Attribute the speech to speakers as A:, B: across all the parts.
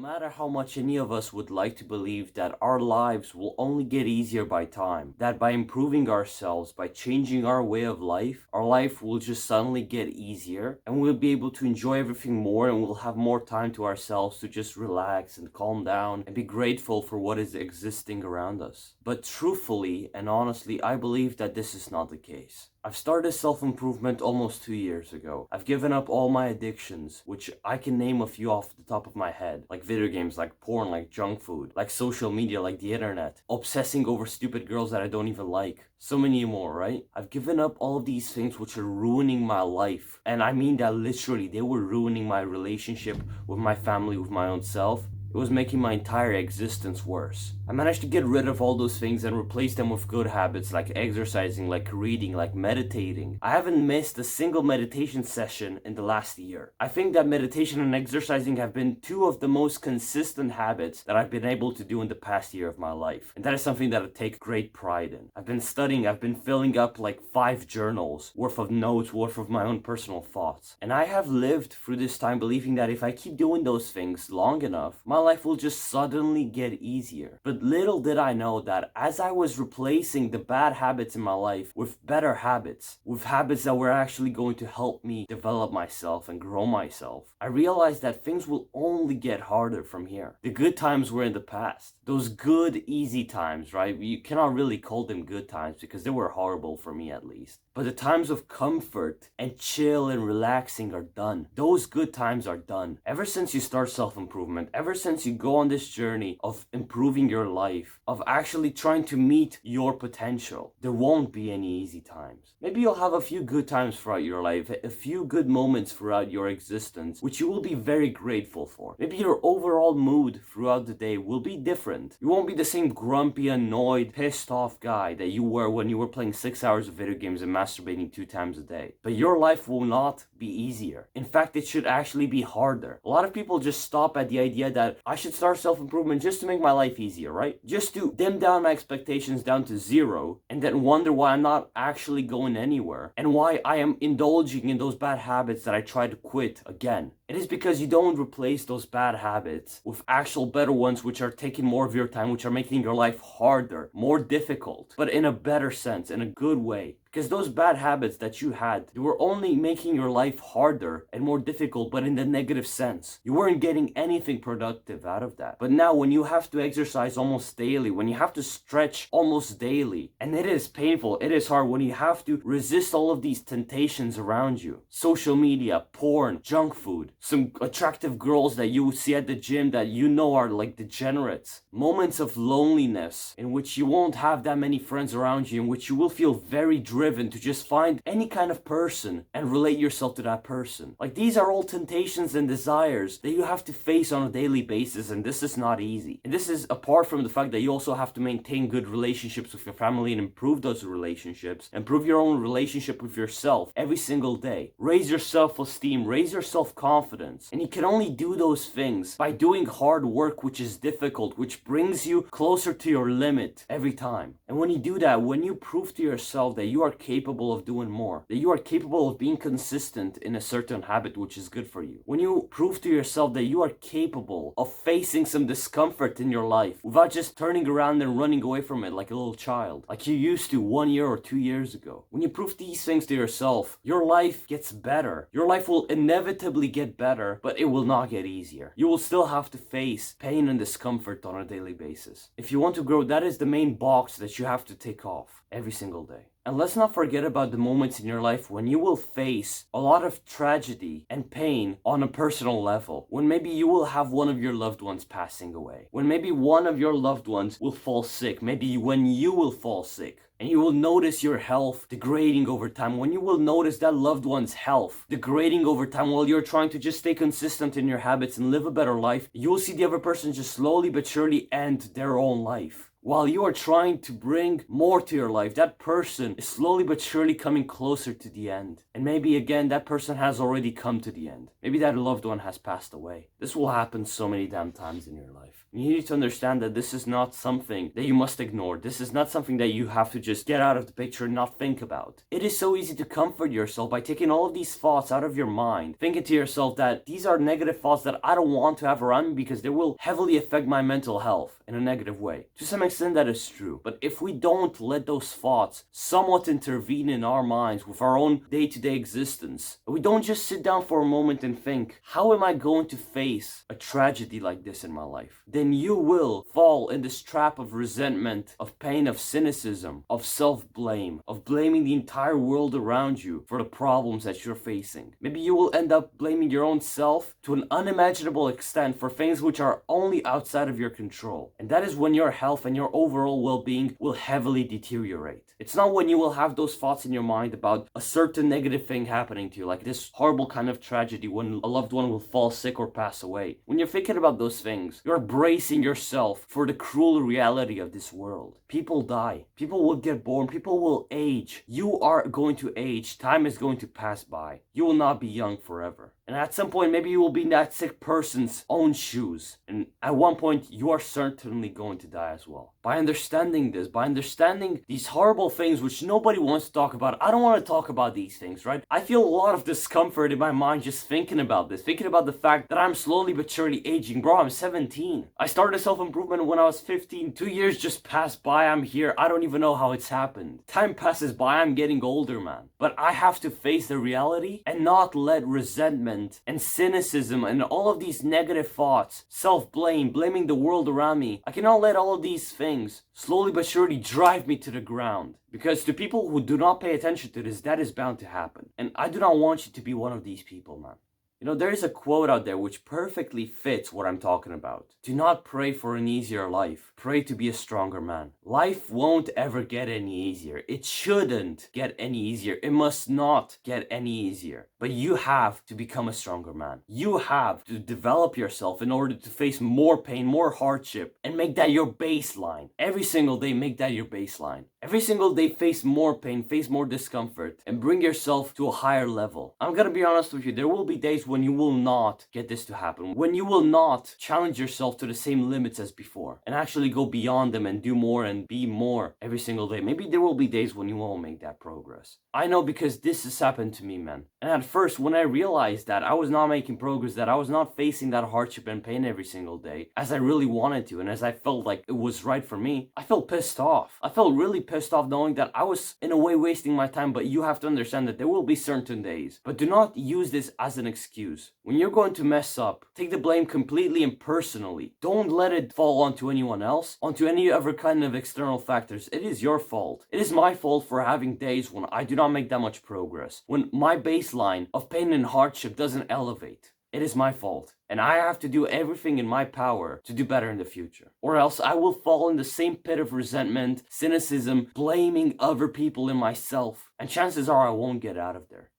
A: matter how much any of us would like to believe that our lives will only get easier by time, that by improving ourselves, by changing our way of life, our life will just suddenly get easier and we'll be able to enjoy everything more and we'll have more time to ourselves to just relax and calm down and be grateful for what is existing around us. But truthfully and honestly, I believe that this is not the case. I've started self-improvement almost 2 years ago. I've given up all my addictions, which I can name a few off the top of my head, like video games, like porn, like junk food, like social media, like the internet, obsessing over stupid girls that I don't even like. So many more, right? I've given up all of these things which are ruining my life. And I mean that literally, they were ruining my relationship with my family, with my own self. It was making my entire existence worse. I managed to get rid of all those things and replace them with good habits like exercising, like reading, like meditating. I haven't missed a single meditation session in the last year. I think that meditation and exercising have been two of the most consistent habits that I've been able to do in the past year of my life. And that is something that I take great pride in. I've been studying, I've been filling up like 5 journals worth of notes, worth of my own personal thoughts. And I have lived through this time believing that if I keep doing those things long enough, my life will just suddenly get easier. But little did I know that as I was replacing the bad habits in my life with better habits, with habits that were actually going to help me develop myself and grow myself, I realized that things will only get harder from here. The good times were in the past. Those good, easy times, right? You cannot really call them good times because they were horrible for me at least. But the times of comfort and chill and relaxing are done. Those good times are done. Ever since you start self-improvement, ever since you go on this journey of improving your life, of actually trying to meet your potential, there won't be any easy times. Maybe you'll have a few good times throughout your life, a few good moments throughout your existence, which you will be very grateful for. Maybe your overall mood throughout the day will be different. You won't be the same grumpy, annoyed, pissed off guy that you were when you were playing 6 hours of video games and masturbating 2 times a day. But your life will not be easier. In fact, it should actually be harder. A lot of people just stop at the idea that I should start self-improvement just to make my life easier, right? Just to dim down my expectations down to 0 and then wonder why I'm not actually going anywhere and why I am indulging in those bad habits that I try to quit again. It is because you don't replace those bad habits with actual better ones which are taking more of your time, which are making your life harder, more difficult, but in a better sense, in a good way. Because those bad habits that you had, they were only making your life harder and more difficult, but in the negative sense. You weren't getting anything productive out of that. But now when you have to exercise almost daily, when you have to stretch almost daily, and it is painful, it is hard, when you have to resist all of these temptations around you. Social media, porn, junk food, some attractive girls that you see at the gym that you know are like degenerates. Moments of loneliness in which you won't have that many friends around you, in which you will feel very driven to just find any kind of person and relate yourself to that person. Like, these are all temptations and desires that you have to face on a daily basis, and this is not easy. And this is apart from the fact that you also have to maintain good relationships with your family and improve those relationships, improve your own relationship with yourself every single day. Raise your self-esteem, raise your self-confidence. And you can only do those things by doing hard work, which is difficult, which brings you closer to your limit every time. And when you do that, when you prove to yourself that you are capable of doing more, that you are capable of being consistent in a certain habit which is good for you, when you prove to yourself that you are capable of facing some discomfort in your life without just turning around and running away from it like a little child, like you used to 1 year or 2 years ago, when you prove these things to yourself, your life gets better. Your life will inevitably get better, but it will not get easier. You will still have to face pain and discomfort on a daily basis. If you want to grow, that is the main box that you have to tick off every single day. And let's not forget about the moments in your life when you will face a lot of tragedy and pain on a personal level. When maybe you will have one of your loved ones passing away. When maybe one of your loved ones will fall sick. Maybe when you will fall sick. And you will notice your health degrading over time. When you will notice that loved one's health degrading over time while you're trying to just stay consistent in your habits and live a better life, you will see the other person just slowly but surely end their own life. While you are trying to bring more to your life, that person is slowly but surely coming closer to the end. And maybe again, that person has already come to the end. Maybe that loved one has passed away. This will happen so many damn times in your life. You need to understand that this is not something that you must ignore. This is not something that you have to just get out of the picture and not think about. It is so easy to comfort yourself by taking all of these thoughts out of your mind, thinking to yourself that these are negative thoughts that I don't want to have around me because they will heavily affect my mental health in a negative way. To some extent, that is true. But if we don't let those thoughts somewhat intervene in our minds with our own day-to-day existence, we don't just sit down for a moment and think, how am I going to face a tragedy like this in my life? Then you will fall in this trap of resentment, of pain, of cynicism, of self-blame, of blaming the entire world around you for the problems that you're facing. Maybe you will end up blaming your own self to an unimaginable extent for things which are only outside of your control. And that is when your health and your overall well-being will heavily deteriorate. It's not when you will have those thoughts in your mind about a certain negative thing happening to you, like this horrible kind of tragedy when a loved one will fall sick or pass away. When you're thinking about those things, you're bracing yourself for the cruel reality of this world. People die. People will get born. People will age. You are going to age. Time is going to pass by. You will not be young forever. And at some point, maybe you will be in that sick person's own shoes. And at one point, you are certainly going to die as well. By understanding this, by understanding these horrible things which nobody wants to talk about, I don't want to talk about these things, right? I feel a lot of discomfort in my mind just thinking about this, thinking about the fact that I'm slowly but surely aging. Bro, I'm 17. I started self-improvement when I was 15. 2 years just passed by. I'm here. I don't even know how it's happened. Time passes by. I'm getting older, man. But I have to face the reality and not let resentment and cynicism and all of these negative thoughts, self-blame, blaming the world around me, I cannot let all of these things slowly but surely drive me to the ground. Because to people who do not pay attention to this, that is bound to happen. And I do not want you to be one of these people, man. You know, there is a quote out there which perfectly fits what I'm talking about. Do not pray for an easier life. Pray to be a stronger man. Life won't ever get any easier. It shouldn't get any easier. It must not get any easier. But you have to become a stronger man. You have to develop yourself in order to face more pain, more hardship, and make that your baseline. Every single day, make that your baseline. Every single day, face more pain, face more discomfort, and bring yourself to a higher level. I'm gonna be honest with you, there will be days when you will not get this to happen, when you will not challenge yourself to the same limits as before, and actually go beyond them and do more and be more every single day. Maybe there will be days when you won't make that progress. I know because this has happened to me, man. And at first, when I realized that I was not making progress, that I was not facing that hardship and pain every single day, as I really wanted to, and as I felt like it was right for me, I felt pissed off. I felt really pissed off knowing that I was in a way wasting my time, but you have to understand that there will be certain days. But do not use this as an excuse. When you're going to mess up, take the blame completely and personally. Don't let it fall onto anyone else, onto any other kind of external factors. It is your fault. It is my fault for having days when I do not make that much progress, when my baseline of pain and hardship doesn't elevate. It is my fault, and I have to do everything in my power to do better in the future. Or else I will fall in the same pit of resentment, cynicism, blaming other people and myself, and chances are I won't get out of there.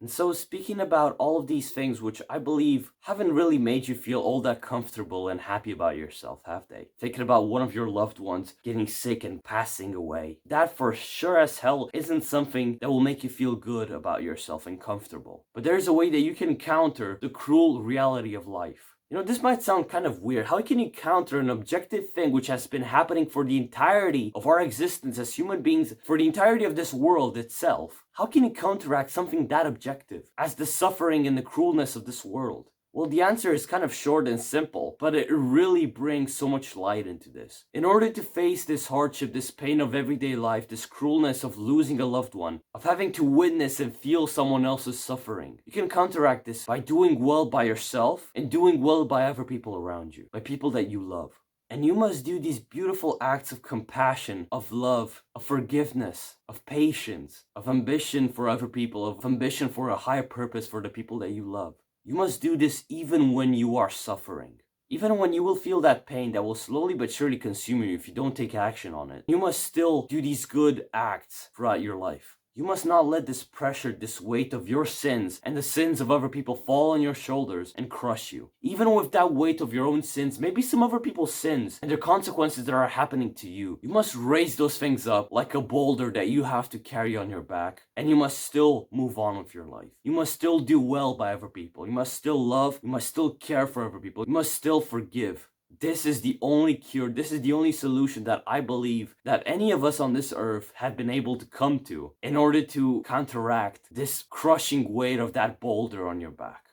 A: And so speaking about all of these things which I believe haven't really made you feel all that comfortable and happy about yourself, have they? Thinking about one of your loved ones getting sick and passing away. That for sure as hell isn't something that will make you feel good about yourself and comfortable. But there's a way that you can counter the cruel reality of life. You know, this might sound kind of weird. How can you counter an objective thing which has been happening for the entirety of our existence as human beings, for the entirety of this world itself? How can you counteract something that objective as the suffering and the cruelness of this world? Well, the answer is kind of short and simple, but it really brings so much light into this. In order to face this hardship, this pain of everyday life, this cruelness of losing a loved one, of having to witness and feel someone else's suffering, you can counteract this by doing well by yourself and doing well by other people around you, by people that you love. And you must do these beautiful acts of compassion, of love, of forgiveness, of patience, of ambition for other people, of ambition for a higher purpose for the people that you love. You must do this even when you are suffering. Even when you will feel that pain that will slowly but surely consume you if you don't take action on it. You must still do these good acts throughout your life. You must not let this pressure, this weight of your sins and the sins of other people fall on your shoulders and crush you. Even with that weight of your own sins, maybe some other people's sins and their consequences that are happening to you, you must raise those things up like a boulder that you have to carry on your back, and you must still move on with your life. You must still do well by other people. You must still love. You must still care for other people. You must still forgive. this is the only cure, this is the only solution that I believe that any of us on this earth have been able to come to in order to counteract this crushing weight of that boulder on your back.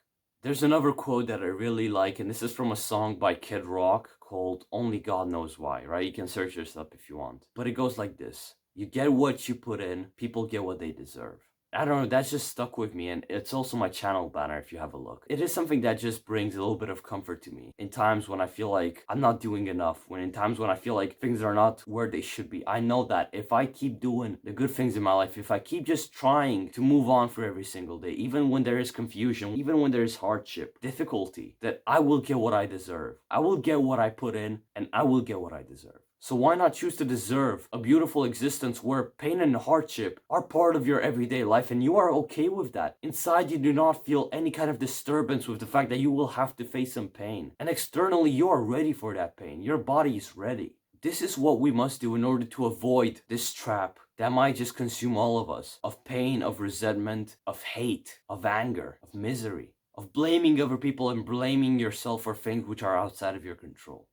A: There's another quote that I really like, and this is from a song by Kid Rock called Only God Knows Why, right? You can search this up if you want. But it goes like this: you get what you put in, people get what they deserve. I don't know, that's just stuck with me, and it's also my channel banner if you have a look. It is something that just brings a little bit of comfort to me in times when I feel like I'm not doing enough, in times when I feel like things are not where they should be. I know that if I keep doing the good things in my life, if I keep just trying to move on for every single day, even when there is confusion, even when there is hardship, difficulty, that I will get what I deserve. I will get what I put in, and I will get what I deserve. So why not choose to deserve a beautiful existence where pain and hardship are part of your everyday life and you are okay with that? Inside you do not feel any kind of disturbance with the fact that you will have to face some pain. And externally you are ready for that pain. Your body is ready. This is what we must do in order to avoid this trap that might just consume all of us, of pain, of resentment, of hate, of anger, of misery, of blaming other people and blaming yourself for things which are outside of your control.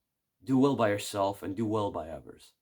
A: Do well by yourself and do well by others.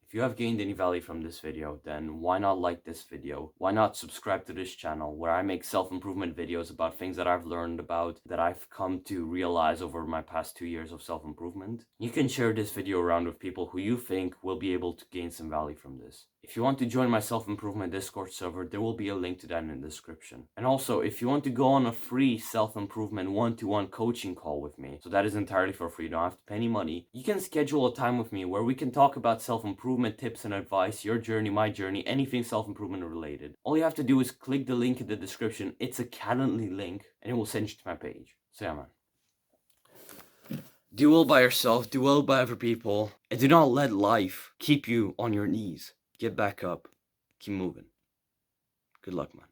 A: If you have gained any value from this video, then why not like this video? Why not subscribe to this channel where I make self-improvement videos about things that I've learned about, that I've come to realize over my past 2 years of self-improvement. You can share this video around with people who you think will be able to gain some value from this. If you want to join my self-improvement Discord server, there will be a link to that in the description. And also, if you want to go on a free self-improvement one-to-one coaching call with me, so that is entirely for free, you don't have to pay any money, you can schedule a time with me where we can talk about self-improvement tips and advice, your journey, my journey, anything self-improvement related. All you have to do is click the link in the description. It's a Calendly link, and it will send you to my page. So yeah, man. Do well by yourself, do well by other people, and do not let life keep you on your knees. Get back up. Keep moving. Good luck, man.